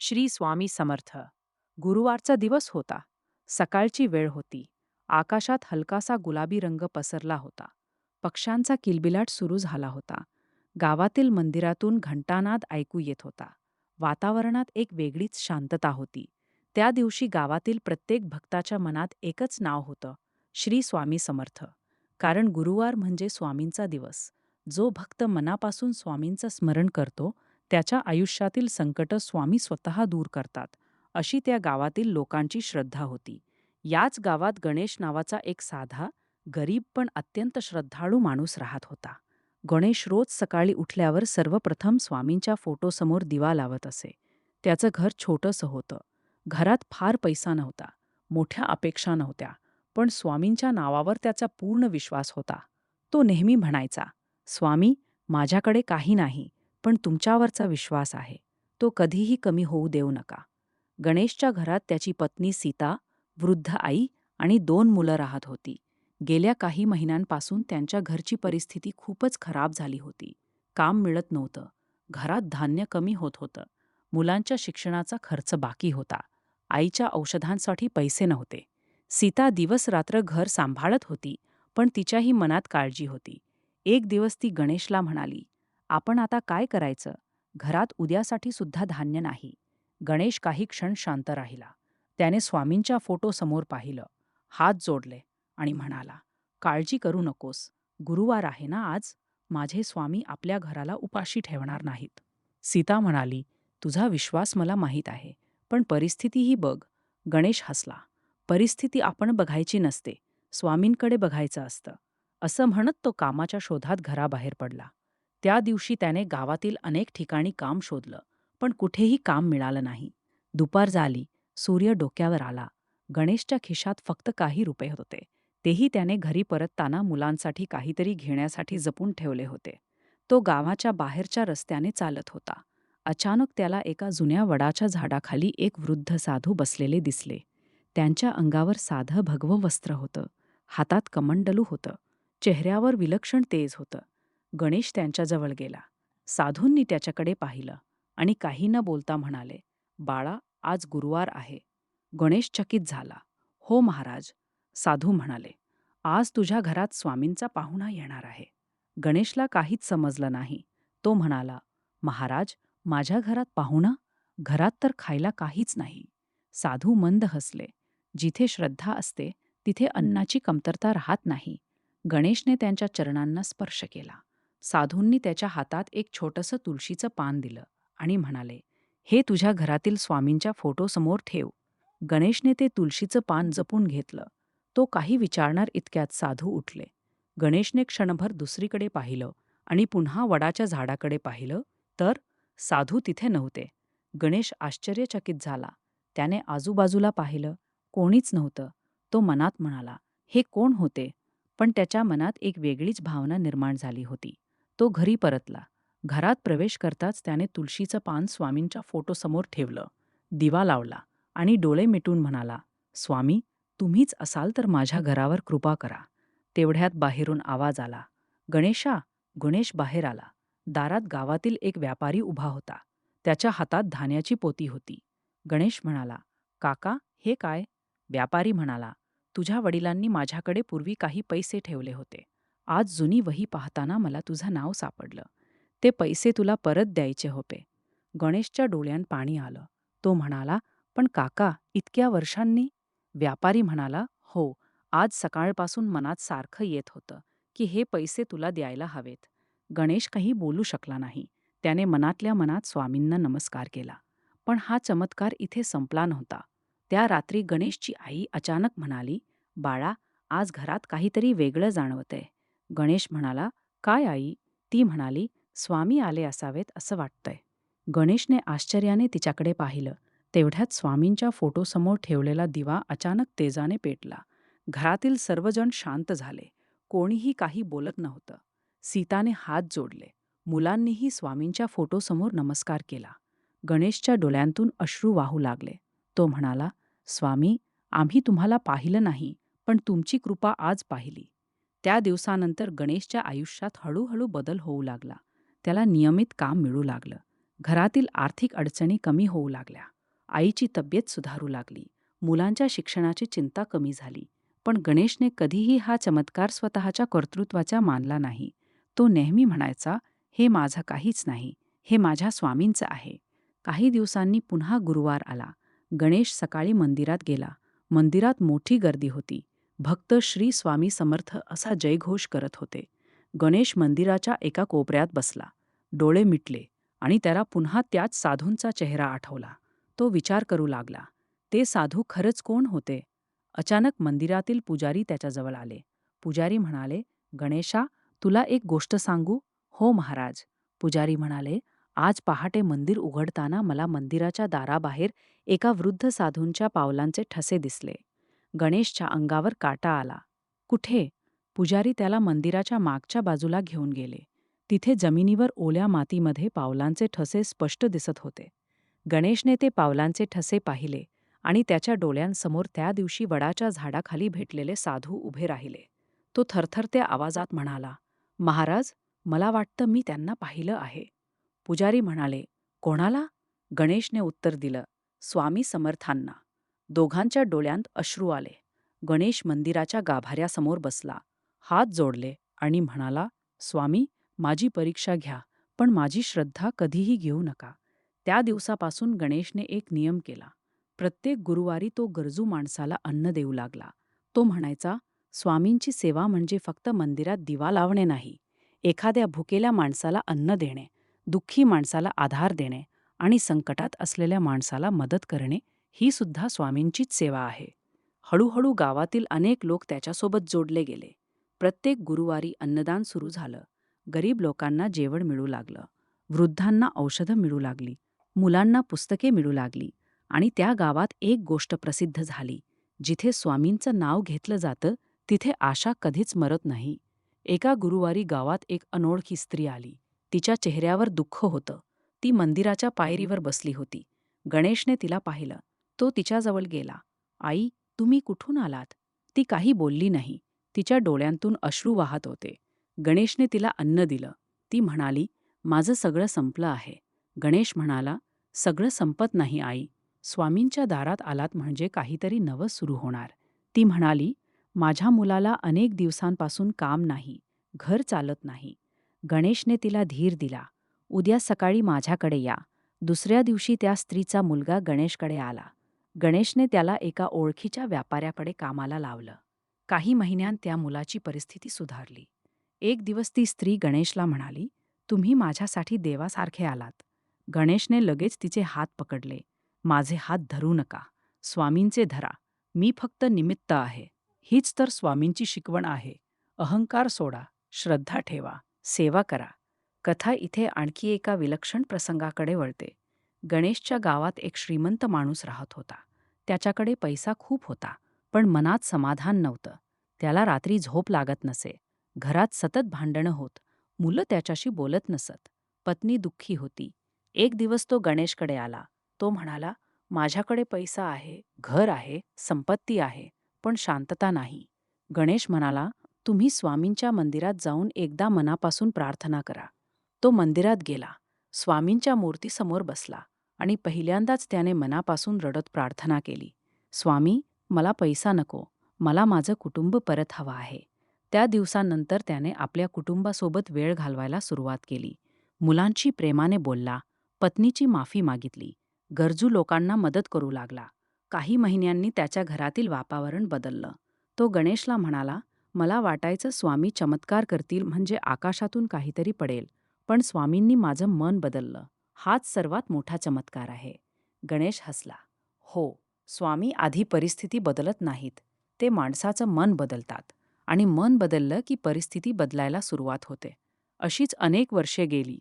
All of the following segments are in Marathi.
श्री स्वामी समर्थ. गुरुवारचा दिवस होता. सकाळची वेळ होती. आकाशात हलकासा गुलाबी रंग पसरला होता. पक्ष्यांचा किलबिलाट सुरू झाला होता. गावातील मंदिरातून घंटानाद ऐकू येत होता. वातावरणात एक वेगळीच शांतता होती. त्या दिवशी गावातील प्रत्येक भक्ताच्या मनात एकच नाव होतं, श्री स्वामी समर्थ. कारण गुरुवार म्हणजे स्वामींचा दिवस. जो भक्त मनापासून स्वामींचं स्मरण करतो, त्याच्या आयुष्यातील संकटं स्वामी स्वतः दूर करतात, अशी त्या गावातील लोकांची श्रद्धा होती. याच गावात गणेश नावाचा एक साधा, गरीब पण अत्यंत श्रद्धाळू माणूस राहत होता. गणेश रोज सकाळी उठल्यावर सर्वप्रथम स्वामींच्या फोटोसमोर दिवा लावत असे. त्याचं घर छोटंसं होतं. घरात फार पैसा नव्हता, मोठ्या अपेक्षा नव्हत्या, पण स्वामींच्या नावावर त्याचा पूर्ण विश्वास होता. तो नेहमी म्हणायचा, स्वामी, माझ्याकडे काही नाही, पण तुमच्यावरचा विश्वास आहे. तो कधीही कमी होऊ देऊ नका. गणेशच्या घरात त्याची पत्नी सीता, वृद्ध आई आणि 2 मुलं राहत होती. गेल्या काही महिन्यांपासून त्यांच्या घरची परिस्थिती खूपच खराब झाली होती. काम मिळत नव्हतं. घरात धान्य कमी होत होतं. मुलांच्या शिक्षणाचा खर्च बाकी होता. आईच्या औषधांसाठी पैसे नव्हते. सीता दिवस-रात्र घर सांभाळत होती, पण तिच्याही मनात काळजी होती. एक दिवस ती गणेशला म्हणाली, आपण आता काय करायचं? घरात उद्यासाठी सुद्धा धान्य नाही. गणेश काही क्षण शांत राहिला. त्याने स्वामींच्या फोटोसमोर पाहिलं, हात जोडले आणि म्हणाला, काळजी करू नकोस. गुरुवार आहे ना आज? माझे स्वामी आपल्या घराला उपाशी ठेवणार नाहीत. सीता म्हणाली, तुझा विश्वास मला माहीत आहे, पण परिस्थितीही बघ. गणेश हसला. परिस्थिती आपण बघायची नसते, स्वामींकडे बघायचं असतं. असं म्हणत तो कामाच्या शोधात घराबाहेर पडला. त्या दिवशी त्याने गावातील अनेक ठिकाणी काम शोधलं, पण कुठेही काम मिळालं नाही. दुपार झाली, सूर्य डोक्यावर आला. गणेशच्या खिशात फक्त काही रुपये होते. तेही त्याने घरी परतताना मुलांसाठी काहीतरी घेण्यासाठी जपून ठेवले होते. तो गावाच्या बाहेरच्या रस्त्याने चालत होता. अचानक त्याला एका जुन्या वडाच्या झाडाखाली एक वृद्ध साधू बसलेले दिसले. त्यांच्या अंगावर साधं भगवं वस्त्र होतं. हातात कमंडलू होतं. चेहऱ्यावर विलक्षण तेज होतं. गणेश त्यांच्याजवळ गेला. साधूंनी त्याच्याकडे पाहिलं आणि काही न बोलता म्हणाले, बाळा, आज गुरुवार आहे. गणेश चकित झाला. हो महाराज. साधू म्हणाले, आज तुझ्या घरात स्वामींचा पाहुणा येणार आहे. गणेशला काहीच समजलं नाही. तो म्हणाला, महाराज, माझ्या घरात पाहुणा? घरात तर खायला काहीच नाही. साधू मंद हसले. जिथे श्रद्धा असते तिथे अन्नाची कमतरता राहत नाही. गणेशने त्यांच्या चरणांना स्पर्श केला. साधूंनी त्याच्या हातात एक छोटंसं तुळशीचं पान दिलं आणि म्हणाले, हे तुझ्या घरातील स्वामींच्या फोटोसमोर ठेव. गणेशने ते तुळशीचं पान जपून घेतलं. तो काही विचारणार इतक्यात साधू उठले. गणेशने क्षणभर दुसरीकडे पाहिलं आणि पुन्हा वडाच्या झाडाकडे पाहिलं, तर साधू तिथे नव्हते. गणेश आश्चर्यचकित झाला. त्याने आजूबाजूला पाहिलं, कोणीच नव्हतं. तो मनात म्हणाला, हे कोण होते? पण त्याच्या मनात एक वेगळीच भावना निर्माण झाली होती. तो घरी परतला. घरात प्रवेश करताच त्याने तुळशीचं पान स्वामींच्या फोटोसमोर ठेवलं, दिवा लावला आणि डोळे मिटून म्हणाला, स्वामी, तुम्हीच असाल तर माझ्या घरावर कृपा करा. तेवढ्यात बाहेरून आवाज आला, गणेशा. गणेश बाहेर आला. दारात गावातील एक व्यापारी उभा होता. त्याच्या हातात धान्याची पोती होती. गणेश म्हणाला, काका, हे काय? व्यापारी म्हणाला, तुझ्या वडिलांनी माझ्याकडे पूर्वी काही पैसे ठेवले होते. आज जुनी वही पाहताना मला तुझं नाव सापडलं. ते पैसे तुला परत द्यायचे होते. गणेशच्या डोळ्यात पाणी आलं. तो म्हणाला, पण काका, इतक्या वर्षांनी? व्यापारी म्हणाला, हो, आज सकाळपासून मनात सारखं येत होतं की हे पैसे तुला द्यायला हवेत. गणेश काही बोलू शकला नाही. त्याने मनातल्या मनात स्वामींना नमस्कार केला. पण हा चमत्कार इथे संपला नव्हता. त्या रात्री गणेशची आई अचानक म्हणाली, बाळा, आज घरात काहीतरी वेगळं जाणवतंय. गणेश म्हणाला, काय आई? ती म्हणाली, स्वामी आले असावेत असं वाटतंय. गणेशने आश्चर्याने तिच्याकडे पाहिलं. तेवढ्यात स्वामींच्या फोटोसमोर ठेवलेला दिवा अचानक तेजाने पेटला. घरातील सर्वजण शांत झाले. कोणीही काही बोलत नव्हतं. सीताने हात जोडले. मुलांनीही स्वामींच्या फोटोसमोर नमस्कार केला. गणेशच्या डोळ्यांतून अश्रू वाहू लागले. तो म्हणाला, स्वामी, आम्ही तुम्हाला पाहिलं नाही, पण तुमची कृपा आज पाहिली. त्या दिवसानंतर गणेशच्या आयुष्यात हळूहळू बदल होऊ लागला. त्याला नियमित काम मिळू लागलं. घरातील आर्थिक अडचणी कमी होऊ लागल्या. आईची तब्येत सुधारू लागली. मुलांच्या शिक्षणाची चिंता कमी झाली. पण गणेशने कधीही हा चमत्कार स्वतःच्या कर्तृत्वाचा मानला नाही. तो नेहमी म्हणायचा, हे माझं काहीच नाही, हे माझ्या स्वामींचं आहे. काही दिवसांनी पुन्हा गुरुवार आला. गणेश सकाळी मंदिरात गेला. मंदिरात मोठी गर्दी होती. भक्त श्री स्वामी समर्थ असा जयघोष करत होते. गणेश मंदिराच्या एका कोपऱ्यात बसला. डोळे मिटले आणि त्याला पुन्हा त्याच साधूंचा चेहरा आठवला. तो विचार करू लागला, ते साधू खरंच कोण होते? अचानक मंदिरातील पुजारी त्याच्याजवळ आले. पुजारी म्हणाले, गणेशा, तुला एक गोष्ट सांगू? हो महाराज. पुजारी म्हणाले, आज पहाटे मंदिर उघडताना मला मंदिराच्या दाराबाहेर एका वृद्ध साधूंच्या पावलांचे ठसे दिसले. गणेशच्या अंगावर काटा आला. कुठे? पुजारी त्याला मंदिराच्या मागच्या बाजूला घेऊन गेले. तिथे जमिनीवर ओल्या मातीमध्ये पावलांचे ठसे स्पष्ट दिसत होते. गणेशने ते पावलांचे ठसे पाहिले आणि त्याच्या डोळ्यांसमोर त्या दिवशी वडाच्या झाडाखाली भेटलेले साधू उभे राहिले. तो थरथरत्या आवाजात म्हणाला, महाराज, मला वाटतं मी त्यांना पाहिलं आहे. पुजारी म्हणाले, कोणाला? गणेशने उत्तर दिलं, स्वामी समर्थांना. दोघांच्या डोळ्यांत अश्रू आले. गणेश मंदिराच्या गाभाऱ्यासमोर बसला, हात जोडले आणि म्हणाला, स्वामी, माझी परीक्षा घ्या, पण माझी श्रद्धा कधीही घेऊ नका. त्या दिवसापासून गणेशने एक नियम केला. प्रत्येक गुरुवारी तो गरजू माणसाला अन्न देऊ लागला. तो म्हणायचा, स्वामींची सेवा म्हणजे फक्त मंदिरात दिवा लावणे नाही. एखाद्या भुकेल्या माणसाला अन्न देणे, दुःखी माणसाला आधार देणे आणि संकटात असलेल्या माणसाला मदत करणे ही सुद्धा स्वामींचीच सेवा आहे. हळूहळू गावातील अनेक लोक त्याच्यासोबत जोडले गेले. प्रत्येक गुरुवारी अन्नदान सुरू झालं. गरीब लोकांना जेवण मिळू लागलं. वृद्धांना औषधं मिळू लागली. मुलांना पुस्तके मिळू लागली. आणि त्या गावात एक गोष्ट प्रसिद्ध झाली. जिथे स्वामींचं नाव घेतलं जातं, तिथे आशा कधीच मरत नाही. एका गुरुवारी गावात एक अनोळखी स्त्री आली. तिच्या चेहऱ्यावर दुःख होतं. ती मंदिराच्या पायरीवर बसली होती. गणेशने तिला पाहिलं. तो तिच्याजवळ गेला. आई, तुम्ही कुठून आलात? ती काही बोलली नाही. तिच्या डोळ्यांतून अश्रू वाहत होते. गणेशने तिला अन्न दिलं. ती म्हणाली, माझं सगळं संपलं आहे. गणेश म्हणाला, सगळं संपत नाही आई. स्वामींच्या दारात आलात म्हणजे काहीतरी नवं सुरू होणार. ती म्हणाली, माझ्या मुलाला अनेक दिवसांपासून काम नाही, घर चालत नाही. गणेशने तिला धीर दिला. उद्या सकाळी माझ्याकडे या. दुसऱ्या दिवशी त्या स्त्रीचा मुलगा गणेशकडे आला. गणेशने त्याला एका ओळखीच्या व्यापाऱ्याकडे कामाला लावलं. काही महिन्यांत त्या मुलाची परिस्थिती सुधारली. एक दिवस ती स्त्री गणेशला म्हणाली, तुम्ही माझ्यासाठी देवासारखे आलात. गणेशने लगेच तिचे हात पकडले. माझे हात धरू नका, स्वामींचे धरा. मी फक्त निमित्त आहे. हीच तर स्वामींची शिकवण आहे. अहंकार सोडा, श्रद्धा ठेवा, सेवा करा. कथा इथे आणखी एका विलक्षण प्रसंगाकडे वळते. गणेशच्या गावात एक श्रीमंत माणूस राहत होता. त्याच्याकडे पैसा खूप होता, पण मनात समाधान नव्हतं. त्याला रात्री झोप लागत नसे. घरात सतत भांडणं होत. मुलं त्याच्याशी बोलत नसत. पत्नी दुःखी होती. एक दिवस तो गणेशकडे आला. तो म्हणाला, माझ्याकडे पैसा आहे, घर आहे, संपत्ती आहे, पण शांतता नाही. गणेश म्हणाला, तुम्ही स्वामींच्या मंदिरात जाऊन एकदा मनापासून प्रार्थना करा. तो मंदिरात गेला. स्वामींच्या मूर्तीसमोर बसला आणि पहिल्यांदाच त्याने मनापासून रडत प्रार्थना केली. स्वामी, मला पैसा नको, मला माझं कुटुंब परत हवं आहे. त्या दिवसानंतर त्याने आपल्या कुटुंबासोबत वेळ घालवायला सुरुवात केली. मुलांशी प्रेमाने बोलला, पत्नीची माफी मागितली, गरजू लोकांना मदत करू लागला. काही महिन्यांनी त्याच्या घरातील वातावरण बदललं. तो गणेशला म्हणाला, मला वाटायचं स्वामी चमत्कार करतील म्हणजे आकाशातून काहीतरी पडेल, पण स्वामींनी माझं मन बदललं. हाच सर्वात मोठा चमत्कार आहे. गणेश हसला. हो, स्वामी आधी परिस्थिती बदलत नाहीत, ते माणसाचं मन बदलतात. आणि मन बदललं की परिस्थिती बदलायला सुरुवात होते. अशीच अनेक वर्षे गेली.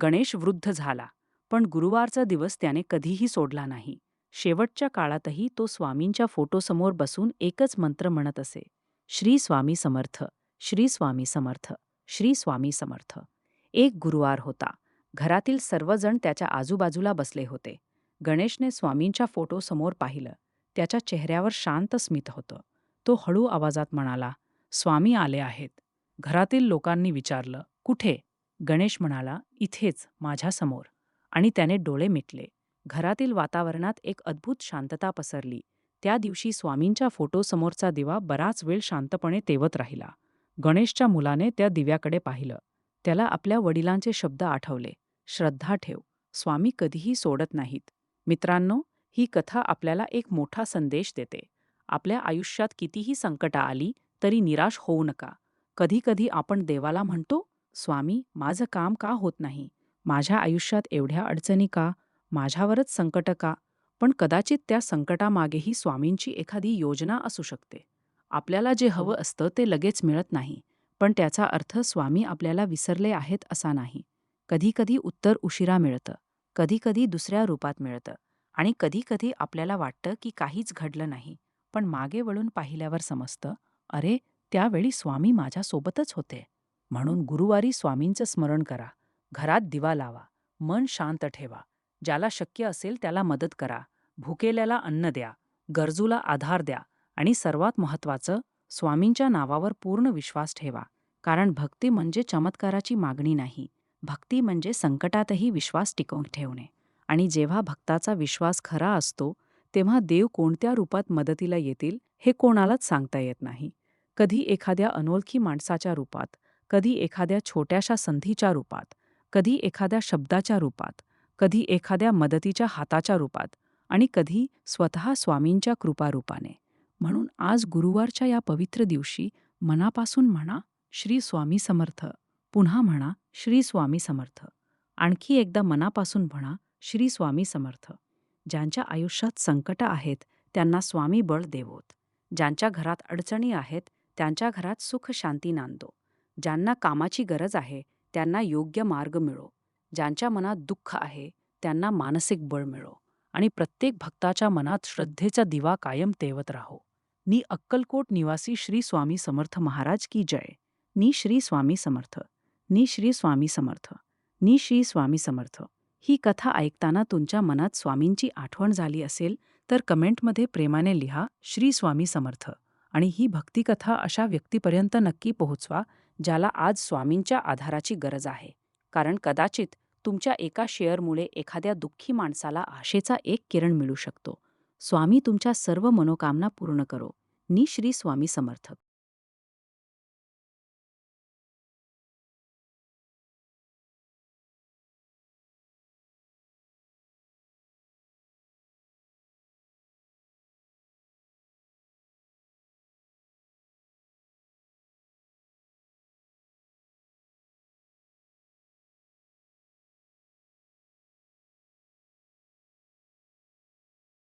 गणेश वृद्ध झाला, पण गुरुवारचा दिवस त्याने कधीही सोडला नाही. शेवटच्या काळातही तो स्वामींच्या फोटोसमोर बसून एकच मंत्र म्हणत असे, श्री स्वामी समर्थ, श्री स्वामी समर्थ, श्री स्वामी समर्थ. एक गुरुवार होता. घरातील सर्वजण त्याच्या आजूबाजूला बसले होते. गणेशने स्वामींच्या फोटोसमोर पाहिलं. त्याच्या चेहऱ्यावर शांत स्मित होतं. तो हळू आवाजात म्हणाला, स्वामी आले आहेत. घरातील लोकांनी विचारलं, कुठे? गणेश म्हणाला, इथेच, माझ्यासमोर. आणि त्याने डोळे मिटले. घरातील वातावरणात एक अद्भुत शांतता पसरली. त्या दिवशी स्वामींच्या फोटोसमोरचा दिवा बराच वेळ शांतपणे तेवत राहिला. गणेशच्या मुलाने त्या दिव्याकडे पाहिलं. त्याला आपल्या वडिलांचे शब्द आठवले, श्रद्धा ठेव, स्वामी कधीही सोडत नाहीत. मित्रांनो, ही कथा आपल्याला एक मोठा संदेश देते. आपल्या आयुष्यात कितीही संकटं आली तरी निराश होऊ नका. कधी-कधी आपण देवाला म्हणतो, स्वामी, माझं काम का होत नाही? माझ्या आयुष्यात एवढ्या अडचणी का? माझ्यावरच संकट का? पण कदाचित त्या संकटामागेही स्वामींची एखादी योजना असू शकते. आपल्याला जे हवं असतं ते लगेच मिळत नाही, पण त्याचा अर्थ स्वामी आपल्याला विसरले आहेत असा नाही. कधी-कधी उत्तर उशिरा मिळतं, कधी-कधी दुसऱ्या रूपात मिळतं आणि कधी-कधी आपल्याला वाटतं की काहीच घडलं नाही. पण मागे वळून पाहिल्यावर समजतं, अरे, त्यावेळी स्वामी माझ्यासोबतच होते. म्हणून गुरुवारी स्वामींचं स्मरण करा, घरात दिवा लावा, मन शांत ठेवा. ज्याला शक्य असेल त्याला मदत करा, भुकेल्याला अन्न द्या, गरजूला आधार द्या आणि सर्वात महत्त्वाचं, स्वामींच्या नावावर पूर्ण विश्वास ठेवा. कारण भक्ती म्हणजे चमत्काराची मागणी नाही. भक्ती म्हणजे संकटातही विश्वास टिकवून ठेवणे. आणि जेव्हा भक्ताचा विश्वास खरा असतो, तेव्हा देव कोणत्या रूपात मदतीला येतील हे कोणालाच सांगता येत नाही. कधी एखाद्या अनोळखी माणसाच्या रूपात, कधी एखाद्या छोट्याशा संधीच्या रूपात, कधी एखाद्या शब्दाच्या रूपात, कधी एखाद्या मदतीच्या हाताच्या रूपात आणि कधी स्वतः स्वामींच्या कृपारूपाने. म्हणून आज गुरुवारच्या या पवित्र दिवशी मनापासून म्हणा, श्री स्वामी समर्थ. पुन्हा म्हणा, श्री स्वामी समर्थ. आणखी एकदा मनापासून म्हणा, श्री स्वामी समर्थ. ज्यांच्या आयुष्यात संकटं आहेत त्यांना स्वामी बळ देवोत. ज्यांच्या घरात अडचणी आहेत त्यांच्या घरात सुख शांती नांदो. ज्यांना कामाची गरज आहे त्यांना योग्य मार्ग मिळो. ज्यांच्या मनात दुःख आहे त्यांना मानसिक बळ मिळो. आणि प्रत्येक भक्ताच्या मनात श्रद्धेचा दिवा कायम तेवत राहो. नी अक्कलकोट निवासी श्री स्वामी समर्थ महाराज की जय. नी श्री स्वामी समर्थ. नी श्री स्वामी समर्थ. नी श्री स्वामी समर्थ. ही कथा ऐकताना तुमच्या मनात स्वामींची आठवण झाली असेल तर कमेंटमध्ये प्रेमाने लिहा, श्री स्वामी समर्थ. आणि ही भक्तिकथा अशा व्यक्तीपर्यंत नक्की पोहोचवा ज्याला आज स्वामींच्या आधाराची गरज आहे. कारण कदाचित तुमच्या एका शेअरमुळे एखाद्या दुःखी माणसाला आशेचा एक किरण मिळू शकतो. स्वामी तुमच्या सर्व मनोकामना पूर्ण करो. नी श्री स्वामी समर्थ.